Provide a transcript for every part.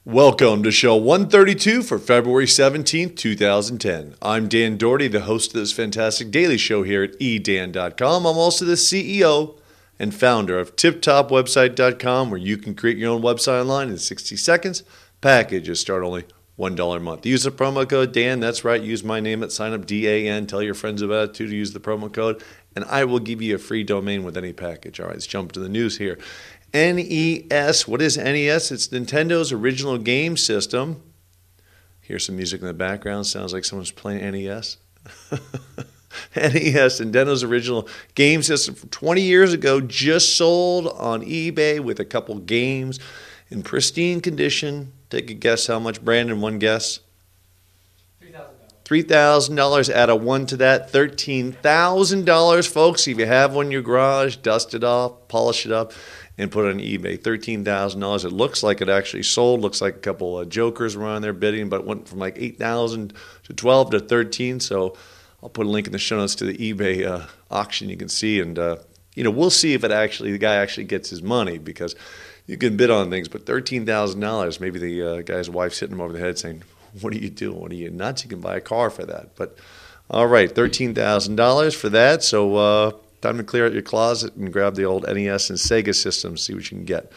Welcome to show 132 for February 17th, 2010. I'm Dan Doherty, the host of this fantastic daily show here at edan.com. I'm also the CEO and founder of tiptopwebsite.com, where you can create your own website online in 60 seconds. Packages start only $1 a month. Use the promo code Dan. That's right. Use my name at sign up, DAN. Tell your friends about it too to use the promo code, and I will give you a free domain with any package. All right, let's jump to the news here. NES. What is NES? It's Nintendo's original game system. Here's some music in the background. Sounds like someone's playing NES. NES, Nintendo's original game system from 20 years ago, just sold on eBay with a couple games in pristine condition. Take a guess how much, Brandon? One guess. $3,000. Add a 1 to that. $13,000, folks. If you have one in your garage, dust it off, polish it up, and put it on eBay. $13,000. It looks like it actually sold. Looks like a couple of jokers were on there bidding, but it went from like $8,000 to $12,000 to $13,000. So I'll put a link in the show notes to the eBay auction you can see, and we'll see if the guy actually gets his money, because you can bid on things, but $13,000. Maybe the guy's wife's hitting him over the head saying, "What are you doing? What are you nuts? You can buy a car for that." But all right, $13,000 for that. So time to clear out your closet and grab the old NES and Sega systems, see what you can get.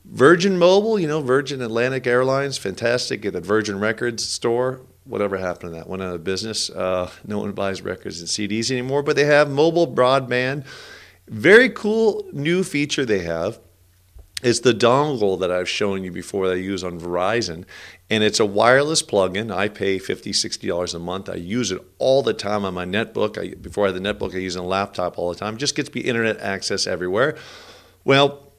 Virgin Mobile, Virgin Atlantic Airlines, fantastic. At the Virgin Records store, whatever happened to that? Went out of business. No one buys records and CDs anymore, but they have mobile broadband. Very cool new feature they have. It's the dongle that I've shown you before that I use on Verizon, and it's a wireless plug-in. I pay $50, $60 a month. I use it all the time on my netbook. Before I had the netbook, I use it on a laptop all the time. It just gets me internet access everywhere. Well,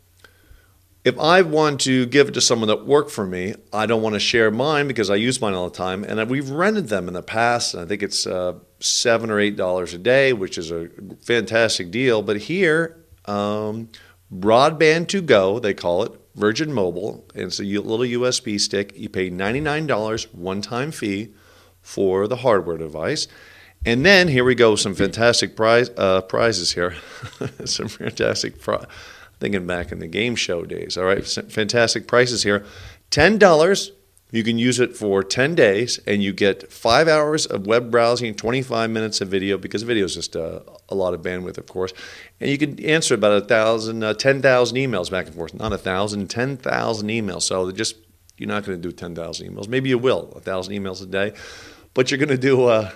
if I want to give it to someone that worked for me, I don't want to share mine because I use mine all the time, and we've rented them in the past, and I think it's $7 or $8 a day, which is a fantastic deal. But here, Broadband to Go, they call it, Virgin Mobile. And it's a little USB stick. You pay $99 one-time fee for the hardware device. And then here we go, some fantastic prizes here. Some fantastic thinking back in the game show days. All right, fantastic prices here. $10. You can use it for 10 days, and you get 5 hours of web browsing, 25 minutes of video, because video is just a lot of bandwidth, of course. And you can answer about 10,000 emails back and forth. Not 1,000, 10,000 emails. So you're not going to do 10,000 emails. Maybe you will, 1,000 emails a day. But you're going to do,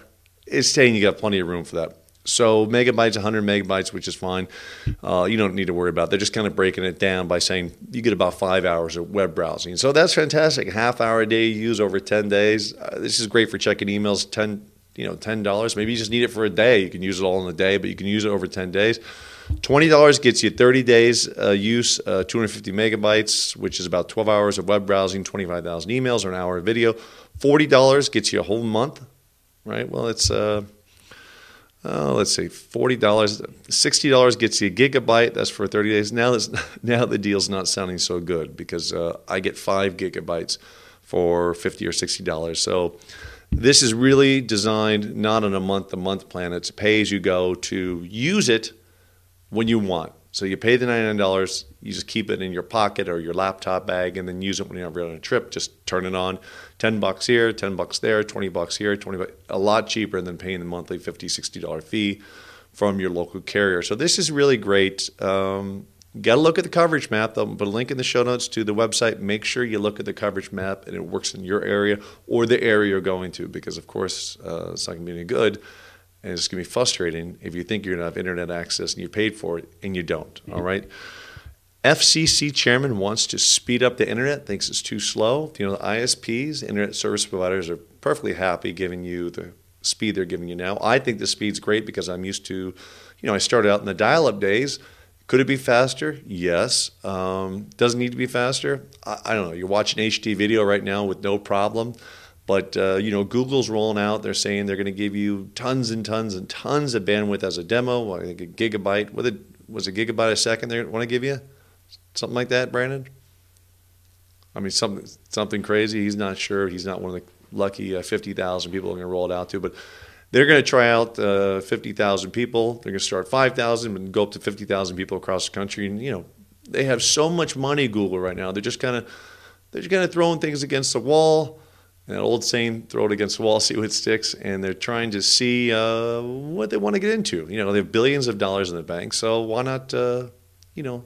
it's saying you got plenty of room for that. So megabytes, 100 megabytes, which is fine. You don't need to worry about it. They're just kind of breaking it down by saying you get about 5 hours of web browsing. So that's fantastic. A half hour a day you use over 10 days. This is great for checking emails, $10. Maybe you just need it for a day. You can use it all in a day, but you can use it over 10 days. $20 gets you 30 days use, 250 megabytes, which is about 12 hours of web browsing, 25,000 emails, or an hour of video. $40 gets you a whole month, right? Well, it's... let's say $40, $60 gets you a gigabyte. That's for 30 days. Now the deal's not sounding so good, because I get 5 gigabytes for $50 or $60. So this is really designed not on a month-to-month plan. It's a pay-as-you-go to use it when you want. So you pay the $99, you just keep it in your pocket or your laptop bag, and then use it when you're on a trip. Just turn it on. $10 here, $10 there, $20 here, $20. A lot cheaper than paying the monthly $50, $60 fee from your local carrier. So this is really great. Got to look at the coverage map. I'll put a link in the show notes to the website. Make sure you look at the coverage map and it works in your area or the area you're going to, because, of course, it's not going to be any good. And it's going to be frustrating if you think you're going to have internet access and you paid for it and you don't, all right? FCC chairman wants to speed up the internet, thinks it's too slow. The ISPs, internet service providers, are perfectly happy giving you the speed they're giving you now. I think the speed's great because I'm used to, I started out in the dial-up days. Could it be faster? Yes. Doesn't need to be faster? I don't know. You're watching HD video right now with no problem. But, Google's rolling out. They're saying they're going to give you tons and tons and tons of bandwidth as a demo. I think a gigabyte. Was a gigabyte a second they want to give you? Something like that, Brandon? I mean, something crazy. He's not sure. He's not one of the lucky 50,000 people they're going to roll it out to. But they're going to try out 50,000 people. They're going to start 5,000 and go up to 50,000 people across the country. And, they have so much money, Google, right now. They're just kind of they're kind of throwing things against the wall. And that old saying, throw it against the wall, see what sticks. And they're trying to see what they want to get into. You know, they have billions of dollars in the bank, so why not, you know,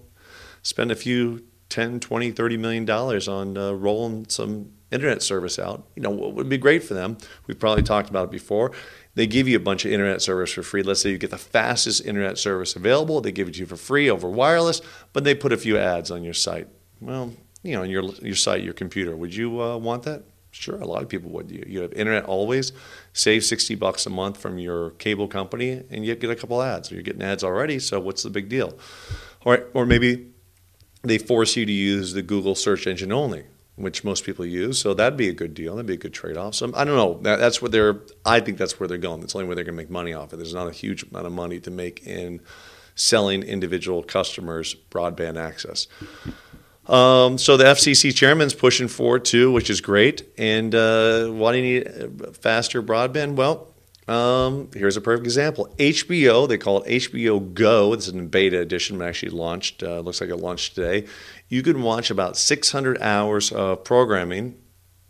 spend a few 10, 20, 30 million dollars on rolling some internet service out. You know, what would be great for them? We've probably talked about it before. They give you a bunch of internet service for free. Let's say you get the fastest internet service available. They give it to you for free over wireless, but they put a few ads on your site. Well, you know, on your site, your computer. Would you want that? Sure, a lot of people would. You have internet always, save $60 a month from your cable company, and you get a couple ads. You're getting ads already, so what's the big deal? Or maybe they force you to use the Google search engine only, which most people use. So that'd be a good deal. That'd be a good trade-off. So I don't know. That's what I think that's where they're going. That's the only way they're going to make money off it. There's not a huge amount of money to make in selling individual customers broadband access. So the FCC chairman's pushing for it too, which is great. And why do you need faster broadband? Well, here's a perfect example. HBO, they call it HBO Go. This is in beta edition, but actually launched. Looks like it launched today. You can watch about 600 hours of programming,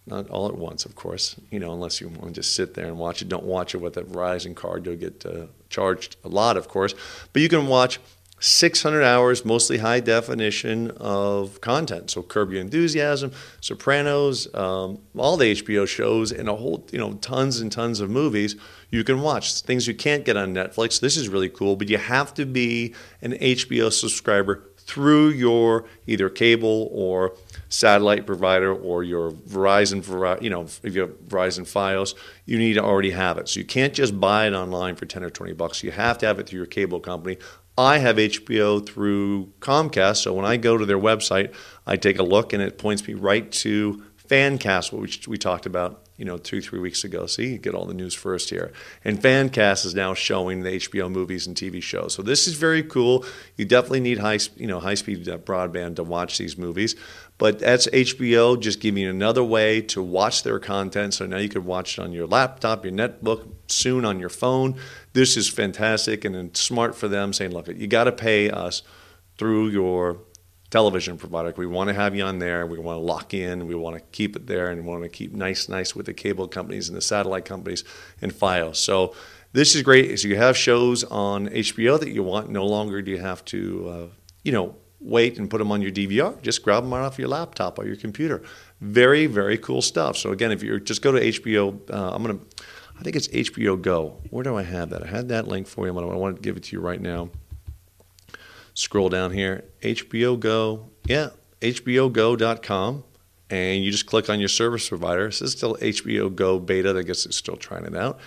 not all at once, of course. You know, unless you want to just sit there and watch it. Don't watch it with a Verizon card. You'll get charged a lot, of course. But you can watch 600 hours, mostly high definition of content. So Curb Your Enthusiasm, Sopranos, all the HBO shows, and a whole, you know, tons and tons of movies you can watch. Things you can't get on Netflix. This is really cool, but you have to be an HBO subscriber through your either cable or satellite provider or your Verizon, you know, if you have Verizon Fios, you need to already have it. So you can't just buy it online for 10 or 20 bucks. You have to have it through your cable company. I have HBO through Comcast, so when I go to their website, I take a look and it points me right to Fancast, which we talked about, you know, 2-3 weeks ago. See, you get all the news first here. And Fancast is now showing the HBO movies and TV shows. So this is very cool. You definitely need high-speed broadband to watch these movies. But that's HBO just giving you another way to watch their content. So now you can watch it on your laptop, your netbook, soon on your phone. This is fantastic and it's smart for them, saying, look, you got to pay us through your television provider. We want to have you on there. We want to lock in. We want to keep it there, and we want to keep nice with the cable companies and the satellite companies and Fios. So this is great. So you have shows on HBO that you want. No longer do you have to, you know, wait and put them on your DVR. Just grab them right off your laptop or your computer. Very, very cool stuff. So again, if you just go to HBO, I think it's HBO Go. Where do I have that? I had that link for you. I want to give it to you right now. Scroll down here, HBO Go, yeah, hbogo.com, and you just click on your service provider. This is still HBO Go beta. I guess it's still trying it out.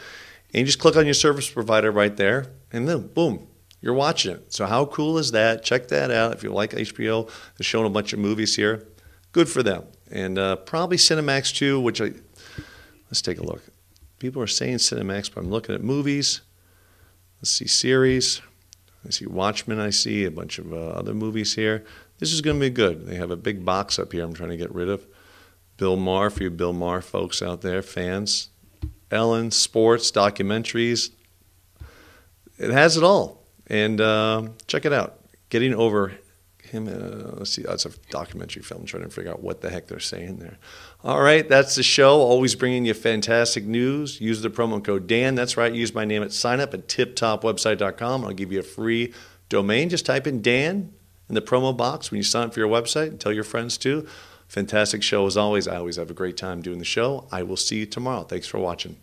And you just click on your service provider right there, and then, boom, you're watching it. So how cool is that? Check that out. If you like HBO, they're showing a bunch of movies here. Good for them. And probably Cinemax too, let's take a look. People are saying Cinemax, but I'm looking at movies. Let's see series. I see Watchmen, I see a bunch of other movies here. This is going to be good. They have a big box up here I'm trying to get rid of. Bill Maher, for you Bill Maher folks out there, fans. Ellen, sports, documentaries. It has it all. And check it out. Getting Over Him. Let's see, that's a documentary film. I'm trying to figure out what the heck they're saying there. All right, that's the show. Always bringing you fantastic news. Use the promo code Dan. That's right. Use my name at sign up at tiptopwebsite.com. I'll give you a free domain. Just type in Dan in the promo box when you sign up for your website, and tell your friends too. Fantastic show as always. I always have a great time doing the show. I will see you tomorrow. Thanks for watching.